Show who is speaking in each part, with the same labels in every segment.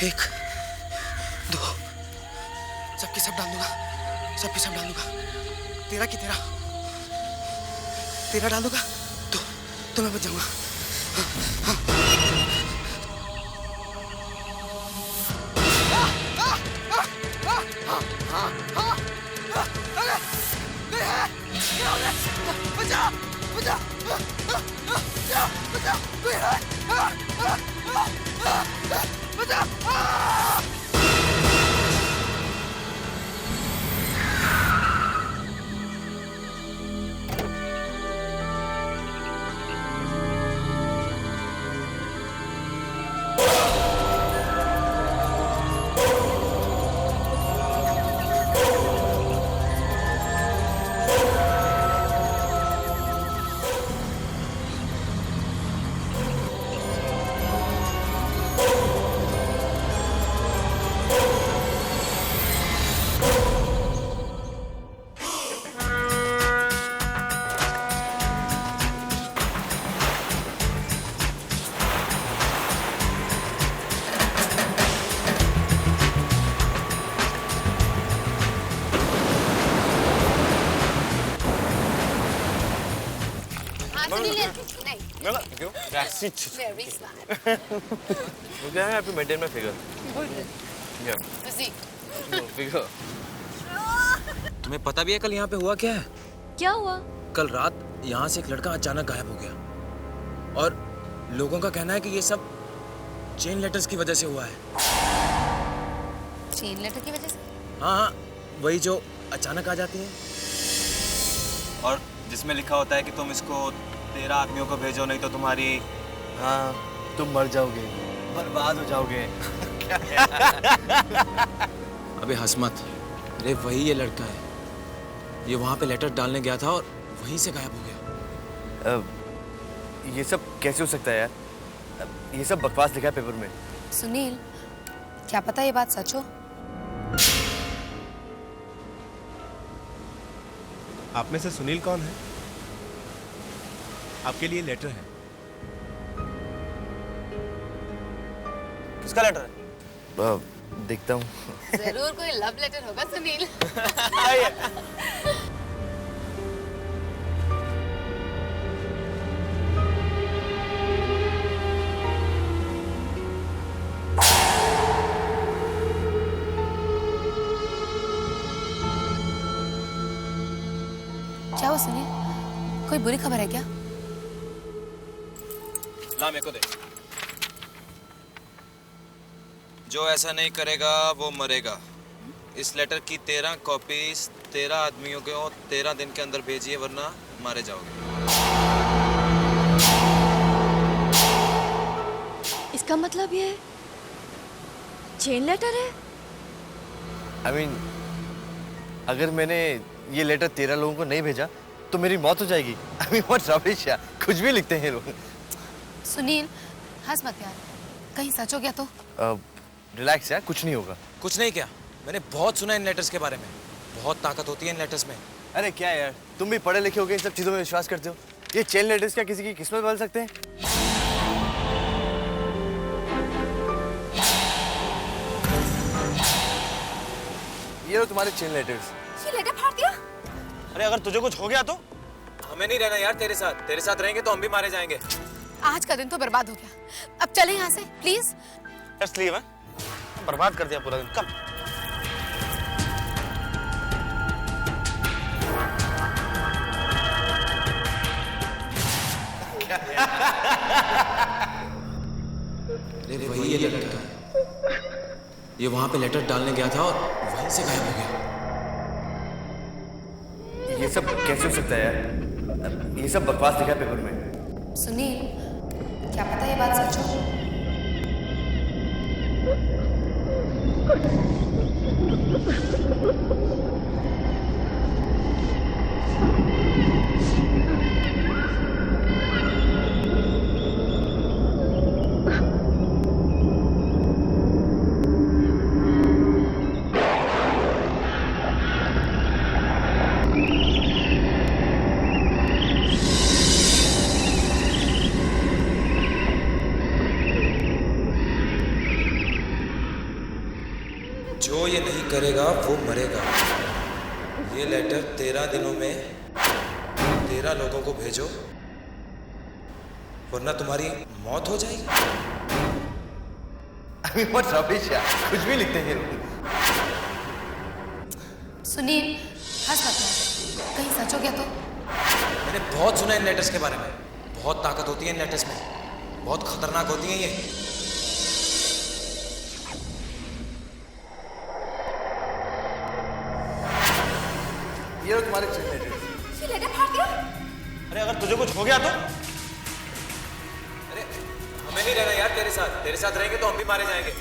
Speaker 1: 1 2 सबके सब डाल दूंगा, सबके सब डाल दूंगा। 13 की 13 डाल दूंगा तो मैं बच जाऊंगा।
Speaker 2: क्यों?
Speaker 3: Very smart.
Speaker 2: वो क्या है? आप मेंटेन में फिगर। या। फिगर।
Speaker 1: तुम्हें पता भी है कल यहाँ पे हुआ क्या है?
Speaker 3: क्या हुआ?
Speaker 1: कल रात यहाँ से एक लड़का अचानक गायब हो गया और लोगों का कहना है कि ये सब चेन लेटर्स की वजह से हुआ है।
Speaker 3: चेन लेटर की वजह से?
Speaker 1: हाँ, वही जो अचानक आ जाती है।
Speaker 2: और जिसमें लिखा होता है कि तुम इसको 13 आदमियों को भेजो, नहीं तो तुम्हारी, हाँ, तुम मर जाओगे, बर्बाद हो जाओगे।
Speaker 1: अबे हंस मत। अरे वही ये लड़का है। ये वहाँ पे लेटर डालने गया था और वहीं से गायब हो गया।
Speaker 2: ये सब कैसे हो सकता है यार? ये सब बकवास लिखा है पेपर में।
Speaker 3: सुनील, क्या पता ये बात सच हो?
Speaker 4: आप में से सुनील कौन है? आपके लिए लेटर है।
Speaker 2: किसका लेटर है? देखता हूँ।
Speaker 3: जरूर कोई लव लेटर होगा सुनील। क्या हुआ सुनील? कोई बुरी खबर है क्या?
Speaker 1: ला मेरे को दे। जो ऐसा नहीं करेगा वो मरेगा। इस लेटर की 13 कॉपीज 13 आदमियों को 13 दिन के अंदर भेजिए, वरना मारे जाओगे।
Speaker 5: इसका मतलब ये चेन लेटर है?
Speaker 2: I mean, अगर मैंने ये लेटर 13 लोगों को नहीं भेजा तो मेरी मौत हो जाएगी। I mean, what rubbish यार, कुछ भी लिखते हैं लोग।
Speaker 3: सुनील, हंस मत यार, कहीं सच हो गया तो?
Speaker 2: रिलैक्स यार, कुछ नहीं होगा।
Speaker 1: कुछ नहीं क्या? मैंने बहुत सुना इन लेटर्स के बारे में। बहुत ताकत होती है इन लेटर्स में।
Speaker 2: अरे क्या यार, तुम भी पढ़े लिखे हो गए, इन सब चीजों में विश्वास करते हो? ये चेन लेटर्स क्या किसी की किस्मत बदल सकते हैं? ये लो तुम्हारे चेन लेटर्स।
Speaker 3: ये लेटर फाड़ दिया?
Speaker 2: अरे अगर तुझे कुछ हो गया तो?
Speaker 1: हमें नहीं रहना यार तेरे साथ। तेरे साथ रहेंगे तो हम भी मारे जाएंगे।
Speaker 3: आज का दिन तो बर्बाद हो गया। अब चलें यहाँ से प्लीज।
Speaker 2: Just leave. बर्बाद कर दिया पूरा दिन। कम।
Speaker 1: अरे वही ये लड़का है। ये वहाँ पे लेटर डालने गया था और वहीं से गायब हो गया।
Speaker 2: ये सब कैसे हो सकता है यार? ये सब बकवास लिखा है पेपर में।
Speaker 3: सुनील, क्या पता ये बात सच हो?
Speaker 1: जो ये नहीं करेगा वो मरेगा। ये लेटर 13 दिनों में 13 लोगों को भेजो, वरना तुम्हारी मौत हो जाएगी।
Speaker 2: I mean, what rubbish यार, कुछ भी लिखते हैं।
Speaker 3: सुनील हंस मत यार, कहीं सच हो गया तो?
Speaker 1: मैंने बहुत सुना इन लेटर्स के बारे में। बहुत ताकत होती है इन लेटर्स में, बहुत खतरनाक होती हैं ये।
Speaker 2: ये लो तुम्हारे चेन लेटर।
Speaker 5: ये लेटर फाड़ दिया?
Speaker 1: अरे अगर तुझे कुछ हो गया तो? अरे हमें नहीं रहना यार तेरे साथ। तेरे साथ रहेंगे तो हम भी मारे जाएंगे।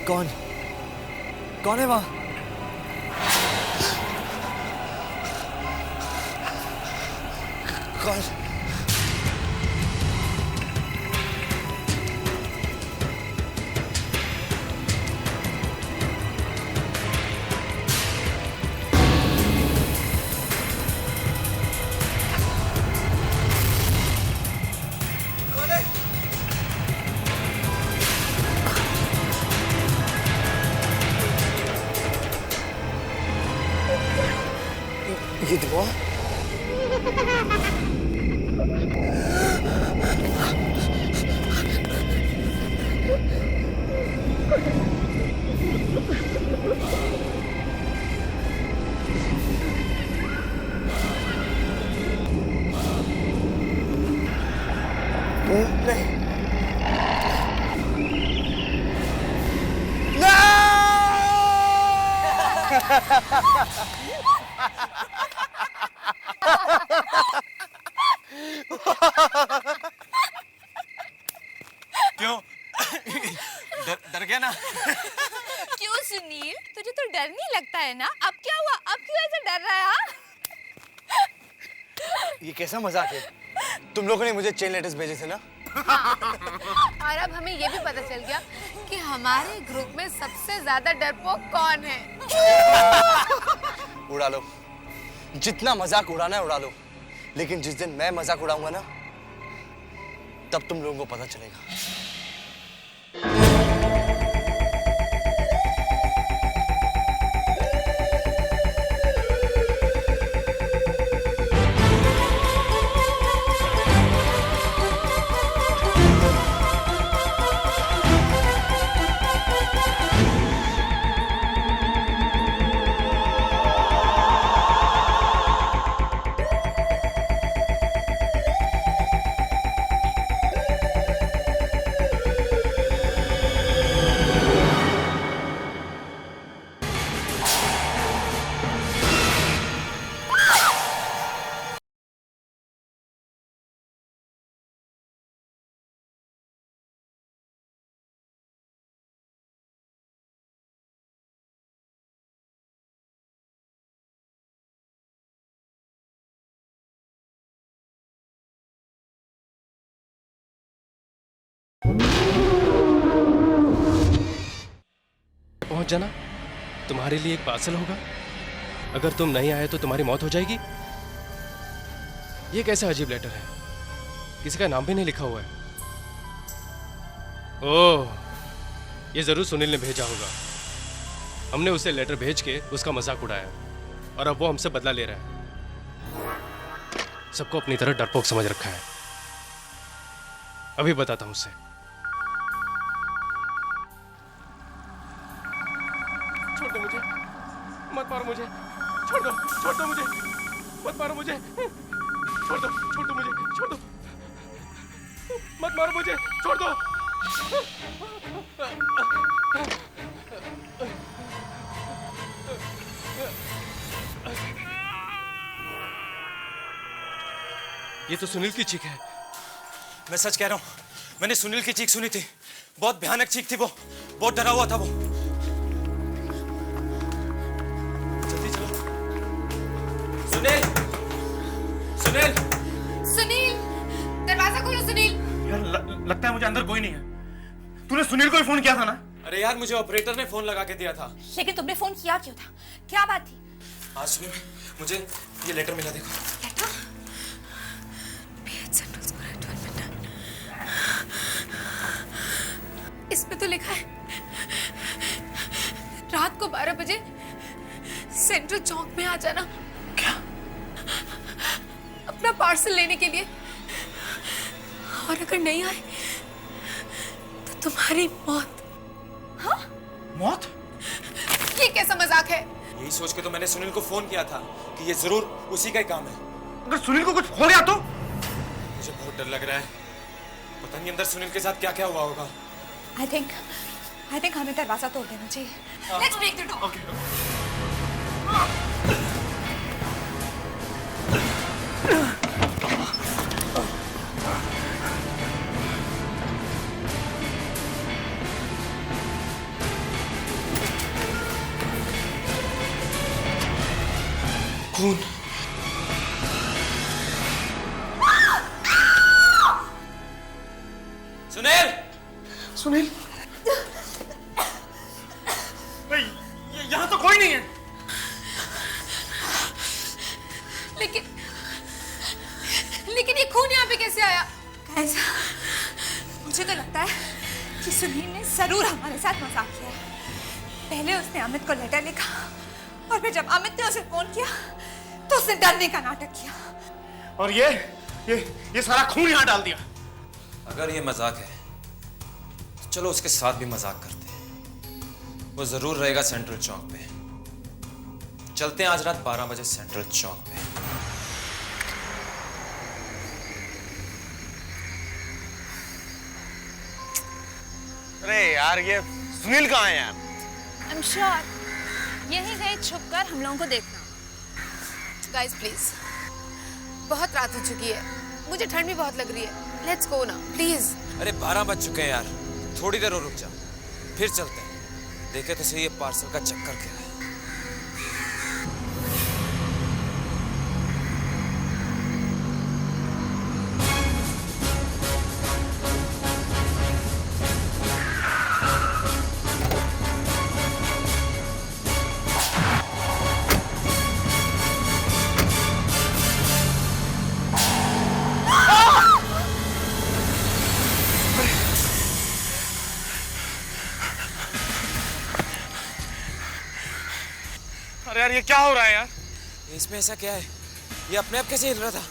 Speaker 2: कौन? कौन है वहां? कौन? ये दुआ? नहीं।
Speaker 1: क्यों? डर गया ना?
Speaker 5: क्यों सुनील, तुझे तो डर नहीं लगता है ना? अब क्या हुआ? अब क्यों ऐसे डर रहा है? हाँ?
Speaker 2: ये कैसा मजाक है? तुम लोगों ने मुझे चेन लेटर्स भेजे थे ना?
Speaker 3: और अब हमें ये भी पता चल गया कि हमारे ग्रुप में सबसे ज्यादा डरपोक कौन है।
Speaker 2: उड़ा लो, जितना मजाक उड़ाना है उड़ा लो, लेकिन जिस दिन मैं मजाक उड़ाऊंगा ना, तब तुम लोगों को पता चलेगा।
Speaker 4: पहुंच जाना, तुम्हारे लिए एक पार्सल होगा। अगर तुम नहीं आए तो तुम्हारी मौत हो जाएगी। ये कैसा अजीब लेटर है, किसी का नाम भी नहीं लिखा हुआ है। ओह, ये जरूर सुनील ने भेजा होगा। हमने उसे लेटर भेज के उसका मजाक उड़ाया और अब वो हमसे बदला ले रहा है। सबको अपनी तरह डरपोक समझ रखा है। अभी बताता हूं उसे। छोड़ दो मुझे, मत मारो मुझे, छोड़ दो मुझे, मत मारो मुझे, छोड़ दो मुझे, छोड़ दो। मत मारो मुझे, छोड़ दो। ये तो सुनील की चीख है।
Speaker 1: मैं सच कह रहा हूँ, मैंने सुनील की चीख सुनी थी। बहुत भयानक चीख थी वो, बहुत डरा हुआ था वो। जल्दी चलो। सुनील, सुनील,
Speaker 3: सुनील, दरवाजा खोलो सुनील।
Speaker 6: यार लगता है मुझे अंदर कोई नहीं है। तूने सुनील को ही फोन किया था ना?
Speaker 1: अरे यार, मुझे ऑपरेटर ने फोन लगा के दिया था।
Speaker 5: लेकिन तुमने फोन किया क्यों था? क्या बात थी?
Speaker 1: आज सुबह मुझे ये लेटर मिला, देखो।
Speaker 5: लेटर?
Speaker 3: इसमें तो लिखा है रात को 12 बजे सेंट्रल चौक में आ जाना।
Speaker 6: क्या?
Speaker 3: अपना पार्सल लेने के लिए, और अगर नहीं आए तो तुम्हारी मौत।
Speaker 5: हाँ?
Speaker 6: मौत?
Speaker 3: ये कैसा मजाक है?
Speaker 1: यही सोच के तो मैंने सुनील को फोन किया था कि ये जरूर उसी का ही काम है।
Speaker 6: अगर सुनील को कुछ हो गया तो?
Speaker 1: मुझे बहुत डर लग रहा है। पता नहीं अंदर सुनील के साथ क्या क्या हुआ होगा।
Speaker 5: I think हमें दरवाजा तोड़ देना चाहिए। Let's break the door.
Speaker 1: खून। सुनील,
Speaker 6: सुनील? यहाँ तो कोई नहीं है।
Speaker 3: लेकिन ये खून यहाँ पे कैसे आया?
Speaker 5: Guys, मुझे तो लगता है कि सुनील ने जरूर हमारे साथ मजाक किया है। पहले उसने अमित को लेटर लिखा, और फिर जब अमित ने उसे फोन किया तो उसने डरने का नाटक किया।
Speaker 6: और ये सारा खून यहाँ डाल दिया।
Speaker 1: अगर ये मजाक है तो चलो उसके साथ भी मजाक करते हैं। वो जरूर रहेगा सेंट्रल चौक पे। चलते हैं आज रात 12 बजे सेंट्रल चौक पे।
Speaker 2: अरे यार, ये सुनील कहाँ है यार?
Speaker 5: I'm sure यहीं कहीं छुपकर हम लोगों को देखना।
Speaker 3: गाइस प्लीज, बहुत रात हो चुकी है, मुझे ठंड भी बहुत लग रही है। लेट्स गो ना प्लीज।
Speaker 1: अरे 12 बज चुके हैं यार, थोड़ी देर और रुक जा, फिर चलते हैं। देखे तो सही ये पार्सल का चक्कर क्या है।
Speaker 6: अरे यार, ये क्या हो रहा है यार?
Speaker 1: इसमें ऐसा क्या है? ये अपने आप कैसे हिल रहा था?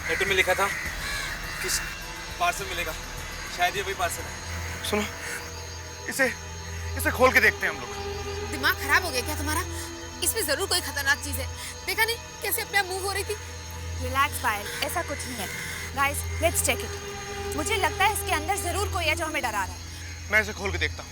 Speaker 1: लेटर में लिखा था कि पार्सल मिलेगा, शायद ये वही पार्सल है।
Speaker 6: सुनो, इसे खोल के देखते हैं हम लोग।
Speaker 3: दिमाग खराब हो गया क्या तुम्हारा? इसमें जरूर कोई खतरनाक चीज है। देखा नहीं कैसे अपने आप मूव हो रही थी?
Speaker 5: रिलैक्स पायल, ऐसा कुछ नहीं है। Guys, let's check it. मुझे लगता है इसके अंदर जरूर कोई है जो हमें डरा रहा है।
Speaker 6: मैं इसे खोल के देखता हूँ।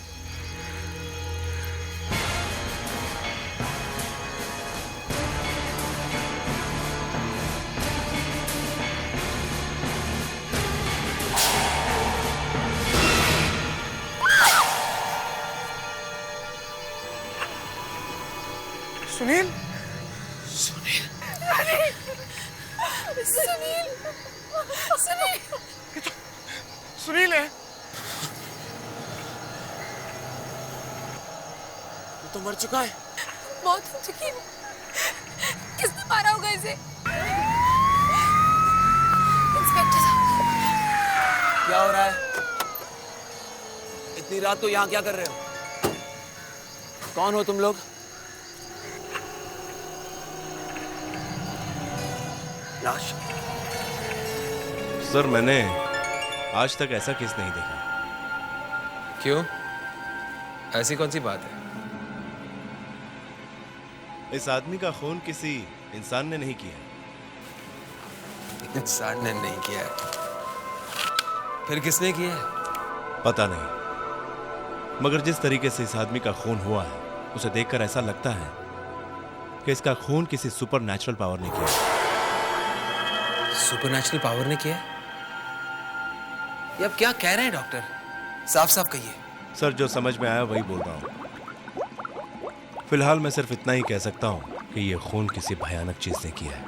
Speaker 6: सुनील?
Speaker 3: सुनील, सुनील, सुनील,
Speaker 6: ये तो सुनील है।
Speaker 1: ये तो मर चुका है।
Speaker 3: मौत हो चुकी है। किसने मारा होगा इसे? इंस्पेक्टर साहब।
Speaker 1: क्या हो रहा है? इतनी रात को यहाँ क्या कर रहे हो? कौन हो तुम लोग?
Speaker 2: लाश?
Speaker 7: सर, मैंने आज तक ऐसा केस नहीं देखा।
Speaker 1: क्यों? ऐसी कौन सी बात है?
Speaker 7: इस आदमी का खून किसी इंसान ने नहीं किया।
Speaker 1: इंसान ने नहीं किया है। फिर किसने किया है?
Speaker 7: पता नहीं, मगर जिस तरीके से इस आदमी का खून हुआ है उसे देखकर ऐसा लगता है कि इसका खून किसी सुपर नेचुरल पावर ने किया।
Speaker 1: सुपरनैचुरल पावर ने किया? ये अब क्या कह रहे हैं डॉक्टर? साफ साफ कहिए।
Speaker 7: सर, जो समझ में आया वही बोल रहा हूं। फिलहाल मैं सिर्फ इतना ही कह सकता हूं कि यह खून किसी भयानक चीज ने किया है।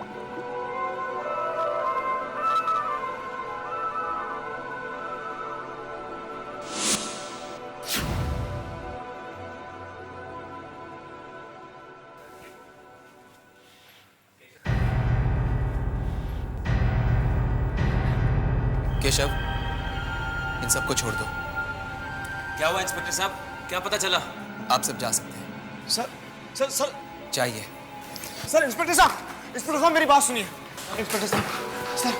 Speaker 1: केशव, इन सबको छोड़ दो। क्या हुआ इंस्पेक्टर साहब? क्या पता चला? आप सब जा सकते हैं।
Speaker 6: सर सर सर
Speaker 1: चाहिए।
Speaker 6: सर इंस्पेक्टर साहब मेरी बात सुनिए। इंस्पेक्टर साहब, सर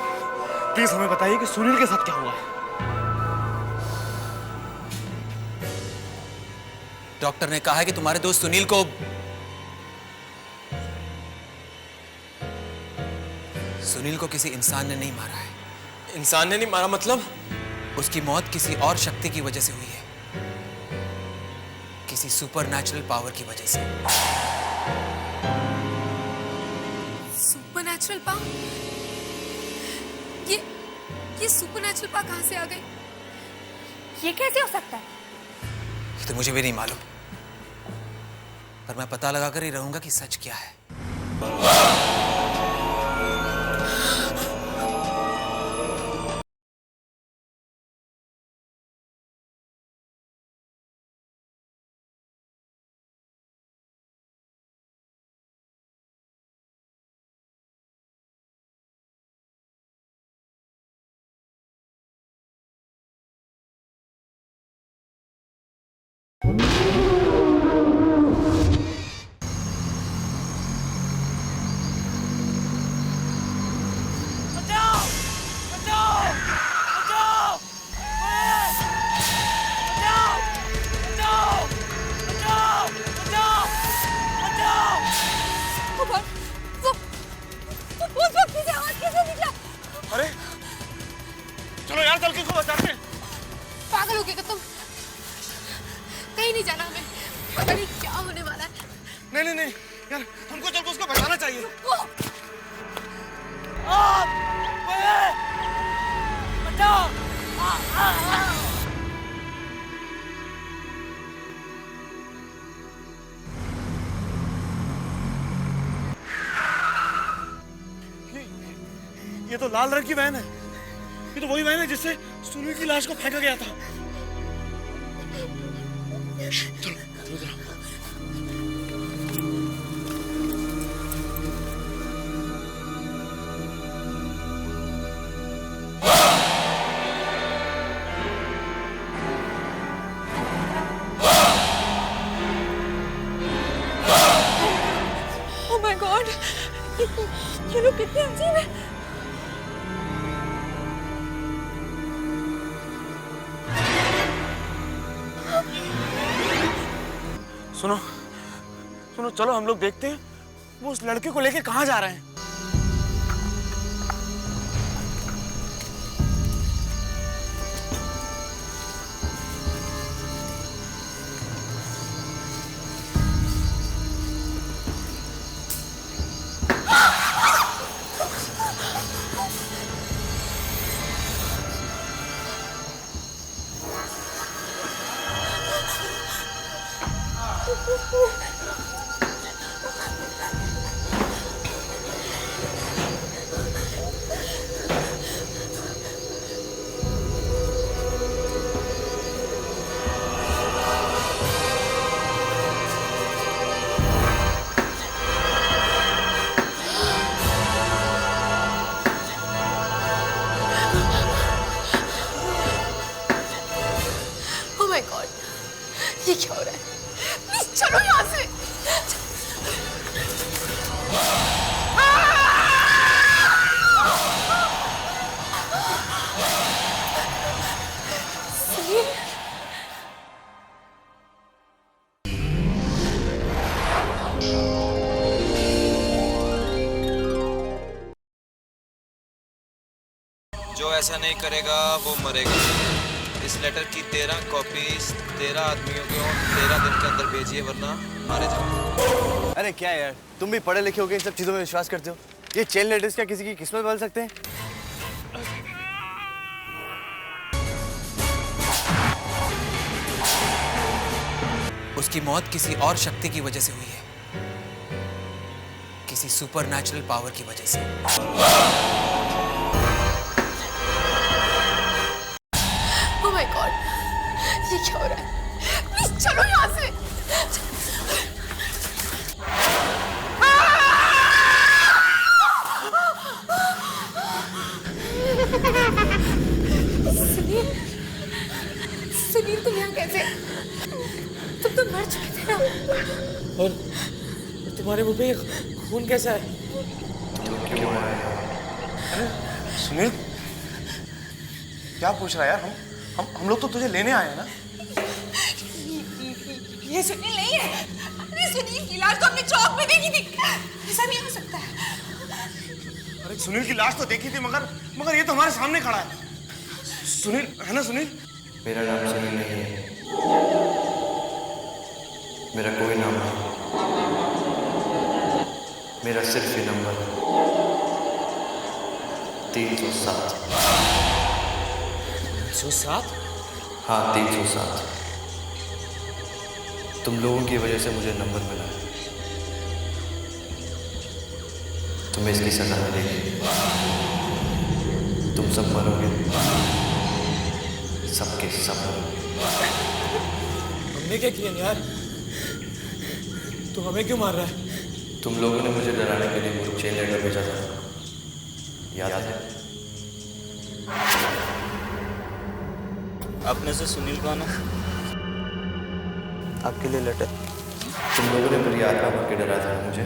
Speaker 6: प्लीज हमें बताइए कि सुनील के साथ क्या हुआ है।
Speaker 1: डॉक्टर ने कहा है कि तुम्हारे दोस्त सुनील को किसी इंसान ने नहीं मारा है। इंसान ने नहीं मारा मतलब? उसकी मौत किसी और शक्ति की वजह से हुई है, किसी सुपरनैचुरल पावर की वजह से।
Speaker 3: Supernatural power? ये सुपरनैचुरल पावर कहाँ से आ गई?
Speaker 5: ये कैसे हो सकता है?
Speaker 1: ये तो मुझे भी नहीं मालूम, पर मैं पता लगाकर ही रहूंगा कि सच क्या है।
Speaker 6: अरे चलो यार, दल किसको बचाते हैं।
Speaker 3: पागल हो गए क्या तुम? कहीं नहीं जाना हमें, पता नहीं क्या होने वाला है।
Speaker 6: नहीं नहीं यार, हमको चल के उसको बचाना चाहिए। ये तो लाल रंग की वैन है। ये तो वही वैन है जिससे सुनील की लाश को फेंका गया था। चलो चलो चलो।
Speaker 5: Oh my God! ये लोग कितने अजीब हैं।
Speaker 6: सुनो सुनो, चलो हम लोग देखते हैं वो उस लड़के को लेके कहाँ जा रहे हैं।
Speaker 3: Oh my God, ये क्या हो रहा है? प्लीज चलो यहाँ से।
Speaker 1: जो
Speaker 8: ऐसा नहीं करेगा वो मरेगा। इस लेटर की 13 कॉपीज 13 आदमियों को 13 दिन के अंदर भेजिए वरना मारे जाओ।
Speaker 2: अरे क्या यार, तुम भी पढ़े लिखे हो के इन सब चीजों में विश्वास करते हो? ये चेन लेटर्स क्या किसी की किस्मत बदल सकते हैं?
Speaker 1: उसकी मौत किसी और शक्ति की वजह से हुई है, किसी सुपरनैचुरल पावर की वजह से।
Speaker 3: ओह माय गॉड, ये क्या हो रहा है? प्लीज चलो यहाँ से। सुनील, सुनील तुम यहाँ कैसे? तुम तो मर चुके थे ना।
Speaker 6: और तुम्हारे मुंह पे खून कैसा है? अरे सुनील, क्या पूछ रहा है यार? हम लोग तो तुझे लेने आए हैं ना।
Speaker 5: ये सुनील नहीं है। अरे सुनील की लाश तो हमने चौक में देखी थी। ऐसा नहीं हो सकता है।
Speaker 6: अरे सुनील की लाश तो देखी थी, मगर ये तो हमारे सामने खड़ा है। सुनील है ना? सुनील,
Speaker 2: मेरा नाम सुनील नहीं है, मेरा कोई नाम नहीं, मेरा सिर्फ ये नंबर है 307।
Speaker 6: 307?
Speaker 2: हाँ 307। तुम लोगों की वजह से मुझे नंबर मिला है। तुम्हें इसकी सजा मिलेगी। तुम सब मरोगे, सबके सब मरोगे।
Speaker 6: हमने क्या किया यार? तू हमें क्यों मार रहा है?
Speaker 2: तुम लोगों ने मुझे डराने के लिए वो चेन लेटर भेजा था, याद है?
Speaker 8: अपने से सुनील कौन है?
Speaker 2: आपके लिए लेटर। तुम लोगों ने मेरी आत्मा भर के डरा था मुझे।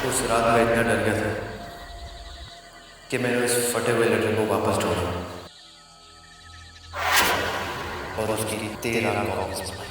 Speaker 2: उस रात मैं इतना डर गया था कि मैंने उस फटे हुए लेटर को वापस ढूंढा और उसकी 13 कॉपीज बनाई।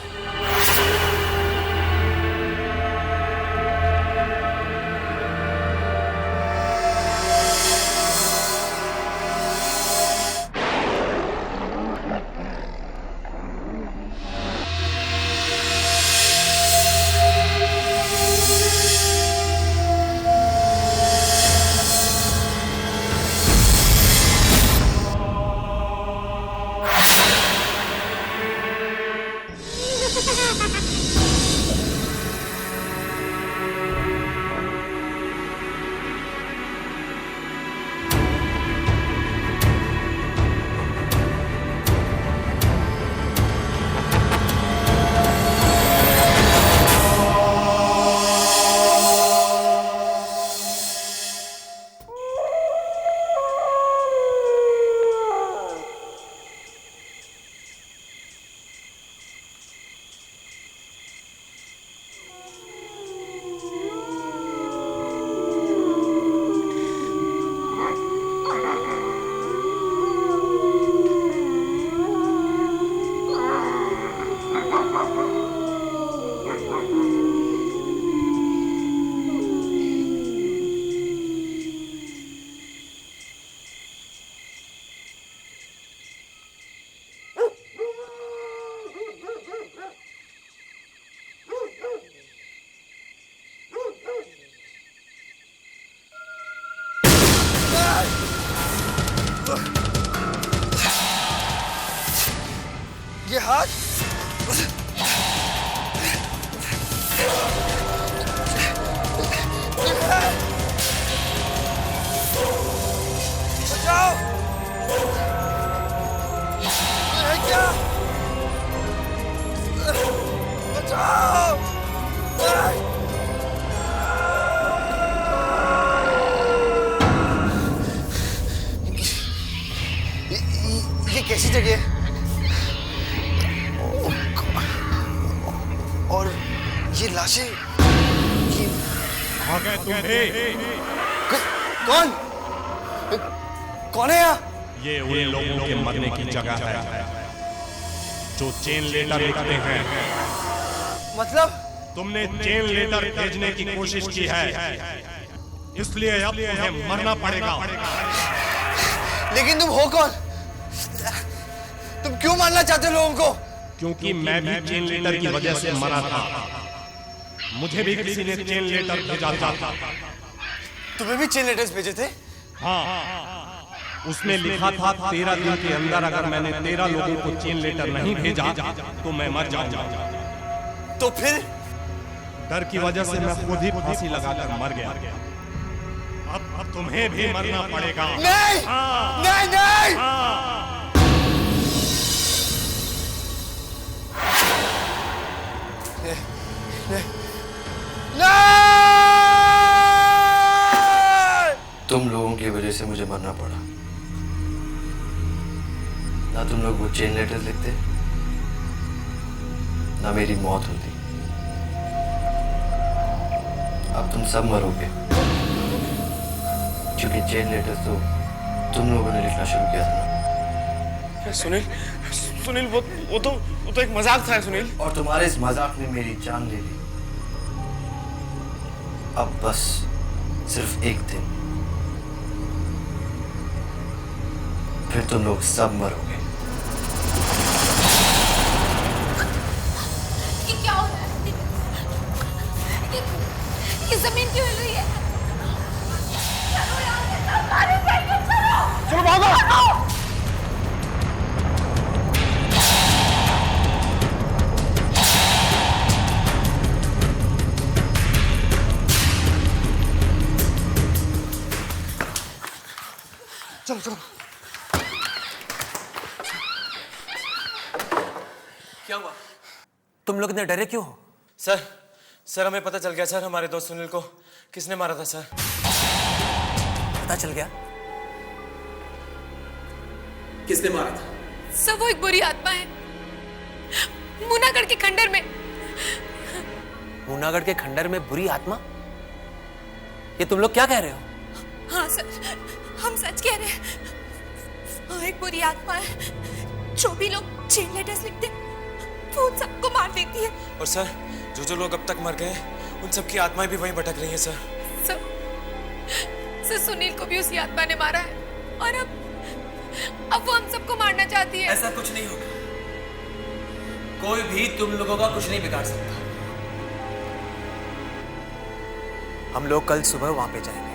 Speaker 6: ये हाथ बचाओ! ये क्या? बचाओ! ये कैसी जगह है? और ये लाशें ये
Speaker 7: आ गए तुम भी?
Speaker 6: कौन? कौन है यहाँ?
Speaker 7: ये उन लोगों के मरने की जगह है
Speaker 9: जो चेन लेटर लिखते हैं।
Speaker 2: मतलब
Speaker 9: तुमने चेन लेटर भेजने की कोशिश की है, इसलिए अब तुम्हें मरना पड़ेगा।
Speaker 2: लेकिन तुम हो कौन? तुम क्यों मारना चाहते हो लोगों को?
Speaker 9: क्योंकि मैं भी चेन लेटर की वजह से मरा था। मुझे भी किसी ने चेन लेटर भेजा था।
Speaker 2: तुम्हें भी चेन लेटर्स भेजे थे?
Speaker 9: हाँ, उसमें लिखा था 13 दिन के अंदर अगर मैंने 13 लोगों को चेन लेटर नहीं भेजा तो मैं मर जाऊंगा।
Speaker 2: तो फिर?
Speaker 9: डर की वजह से मैं खुद ही फांसी लगाकर मर गया। अब तुम्हें भी मरना पड़ेगा।
Speaker 2: नहीं! नहीं, नहीं! तुम लोगों की वजह से मुझे मरना पड़ा। ना तुम लोग वो चेन लेटर्स लिखते, ना मेरी मौत होती। अब तुम सब मरोगे, क्योंकि चेन लेटर्स तो तुम लोगों ने लिखना शुरू किया था ना।
Speaker 6: सुनील वो तो एक मजाक था सुनील।
Speaker 2: और तुम्हारे इस मजाक ने मेरी जान ले ली। अब बस सिर्फ एक दिन, फिर तुम लोग सब मरोगे।
Speaker 3: ये क्या हो रहा है? ये जमीन क्यों हिल रही है? चलो यार, ये सब मारे जाएंगे, चलो।
Speaker 6: चलो भागो। चलो चलो।
Speaker 1: क्या हुआ? तुम लोग इतने डरे क्यों हो?
Speaker 6: सर हमें पता चल गया सर, हमारे दोस्त सुनील को किसने मारा था सर।
Speaker 1: पता चल गया? किसने मारा था?
Speaker 3: सर वो एक बुरी आत्मा है, मुनागढ़ के खंडर में।
Speaker 1: मुनागढ़ के खंडर में बुरी आत्मा? ये तुम लोग क्या कह रहे हो?
Speaker 5: हाँ सर, हम सच कह रहे हैं। हाँ, एक बुरी आत्मा है, जो भी लोग चेन लेटर्स लिखते वो उन सबको मार देती है।
Speaker 6: और सर जो लोग अब तक मर गए उन सबकी आत्माएं भी वहीं भटक रही हैं सर।
Speaker 3: सर सुनील को भी उसी आत्मा ne मारा है और अब वो हम सबको मारना चाहती है।
Speaker 1: ऐसा कुछ नहीं होगा, कोई भी तुम लोगों का कुछ नहीं बिगाड़ सकता। हम लोग कल सुबह वहां पे जाएंगे।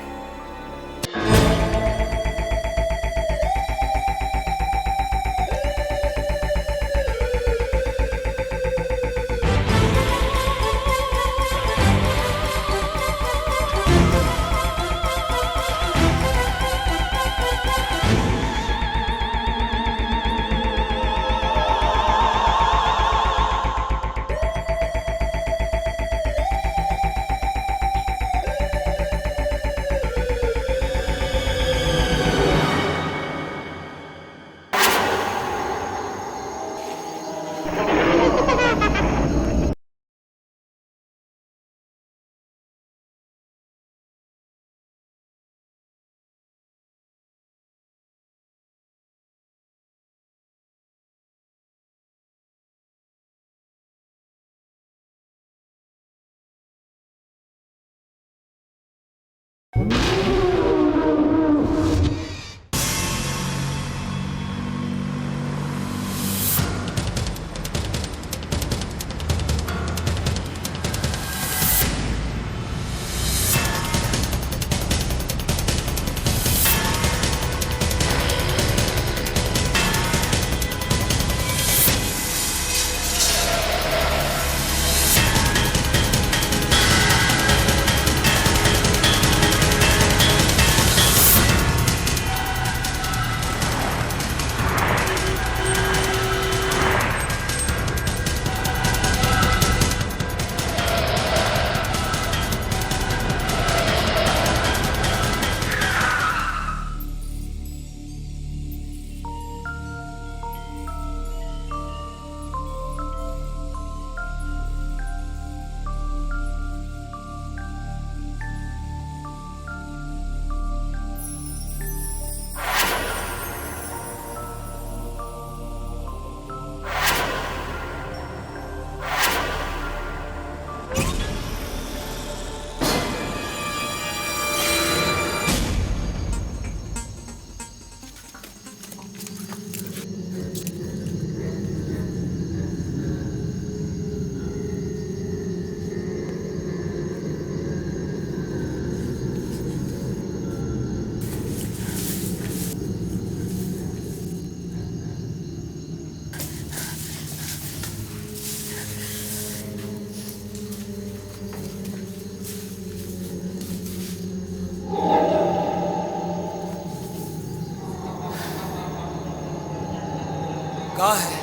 Speaker 1: कहाँ है?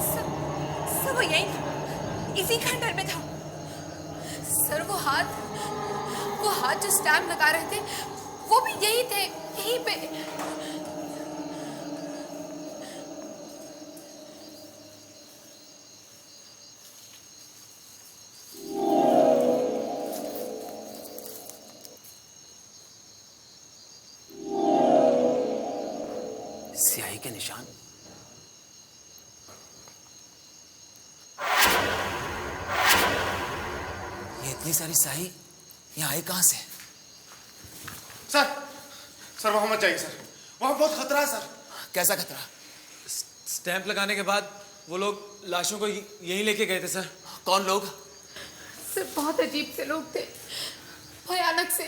Speaker 5: सब वो यही था, इसी खंडर में था।
Speaker 3: सर वो हाथ जो स्टैम्प लगा रहे थे वो भी यही थे, यहीं पे।
Speaker 1: स्याही के निशान। ये इतनी सारी स्याही यहाँ आई कहाँ से?
Speaker 6: सर वहां मत जाइए सर, वहां बहुत खतरा है सर।
Speaker 1: कैसा खतरा?
Speaker 10: स्टैंप लगाने के बाद वो लोग लाशों को यहीं लेके गए थे सर।
Speaker 1: कौन लोग?
Speaker 3: सर बहुत अजीब से लोग थे, भयानक से।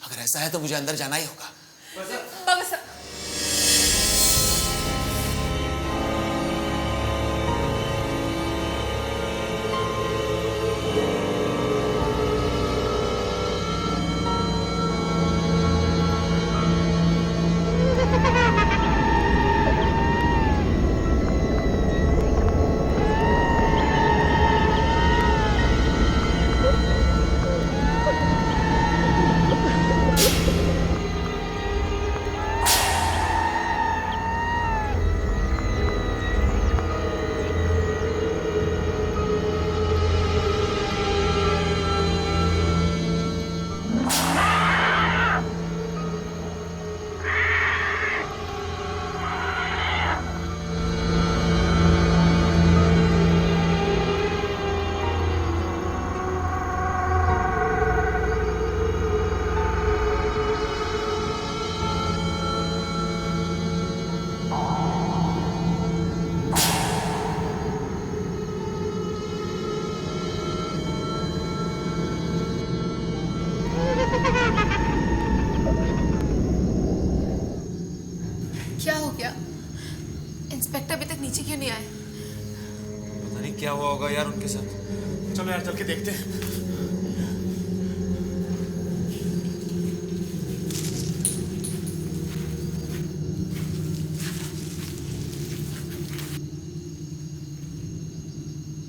Speaker 1: अगर ऐसा है तो मुझे अंदर जाना ही होगा।
Speaker 3: बाबा सर, क्या हो गया? इंस्पेक्टर अभी तक नीचे क्यों नहीं आए?
Speaker 10: पता नहीं क्या हुआ होगा यार उनके साथ।
Speaker 6: चलो यार चल के देखते हैं।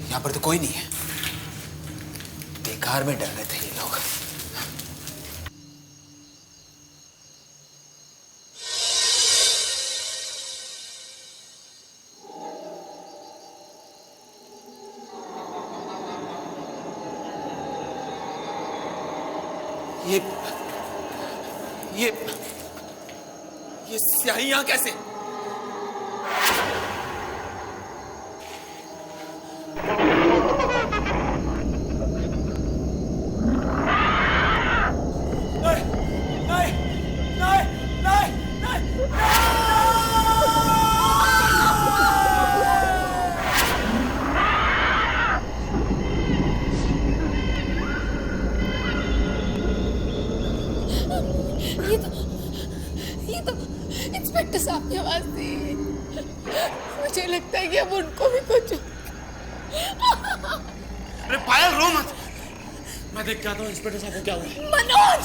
Speaker 1: यहाँ पर तो कोई नहीं है। बेकार में डर रहे थे ये लोग। ये स्याही यहाँ कैसे?
Speaker 3: ये तो इंस्पेक्टर साहब की आवाज थी। मुझे लगता है कि अब उनको भी कुछ।
Speaker 6: अरे पायल रो मत, मैं देख के आता हूँ इंस्पेक्टर साहब को क्या हुआ।
Speaker 3: मनोज!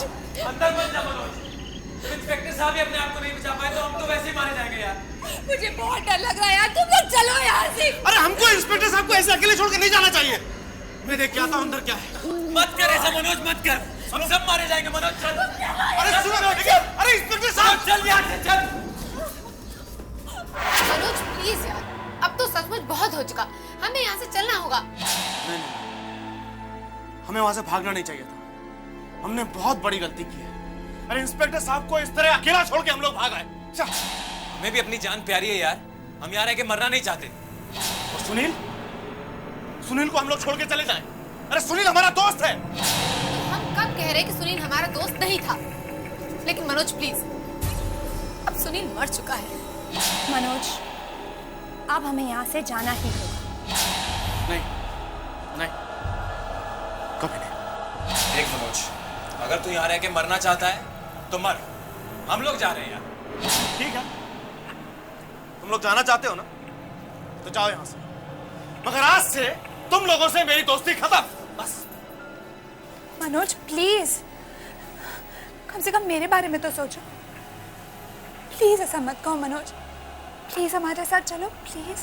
Speaker 10: अंदर मत जा मनोज। इंस्पेक्टर साहब ही अपने आप को नहीं बचा पाए तो हम तो वैसे ही मारे जाएंगे यार।
Speaker 3: मुझे बहुत डर लग रहा है यार, तुम लोग चलो यहाँ से।
Speaker 6: अरे हमको इंस्पेक्टर साहब को ऐसे अकेले छोड़ के नहीं जाना चाहिए। मैं देख के आता हूँ अंदर क्या है।
Speaker 10: मत कर ऐसा मनोज, मत कर। हम सब मारे जाएंगे मनोज, चल।
Speaker 6: अरे सुनो, अरे इंस्पेक्टर साहब
Speaker 10: चल यहाँ से, चल।
Speaker 3: मनोज प्लीज यार, अब तो सचमुच बहुत हो चुका, हमें यहाँ से चलना होगा।
Speaker 6: नहीं, हमें वहां से भागना नहीं चाहिए था। हमने बहुत बड़ी गलती की है। अरे इंस्पेक्टर साहब को इस तरह अकेला छोड़ के हम लोग भाग आए।
Speaker 10: हमें भी अपनी जान प्यारी है यार, हम यहाँ रह के मरना नहीं चाहते।
Speaker 6: और सुनील को हम लोग छोड़ के चले जाएं। अरे सुनील हमारा दोस्त है।
Speaker 3: हम कब कह रहे कि सुनील हमारा दोस्त नहीं था? लेकिन मनोज प्लीज, अब सुनील मर चुका है।
Speaker 5: मनोज, अब हमें यहाँ से जाना ही होगा।
Speaker 6: नहीं, कभी नहीं।
Speaker 10: देख मनोज, अगर तू यहाँ रह के मरना चाहता है तो मर, हम लोग जा रहे हैं यार।
Speaker 6: ठीक है, तुम लोग जाना चाहते हो ना, तो जाओ यहाँ से। मगर आज से तुम लोगों से मेरी दोस्ती खत्म, बस।
Speaker 5: मनोज प्लीज, कम से कम मेरे बारे में तो सोचो। प्लीज ऐसा मत कहो मनोज, प्लीज हमारे साथ चलो प्लीज।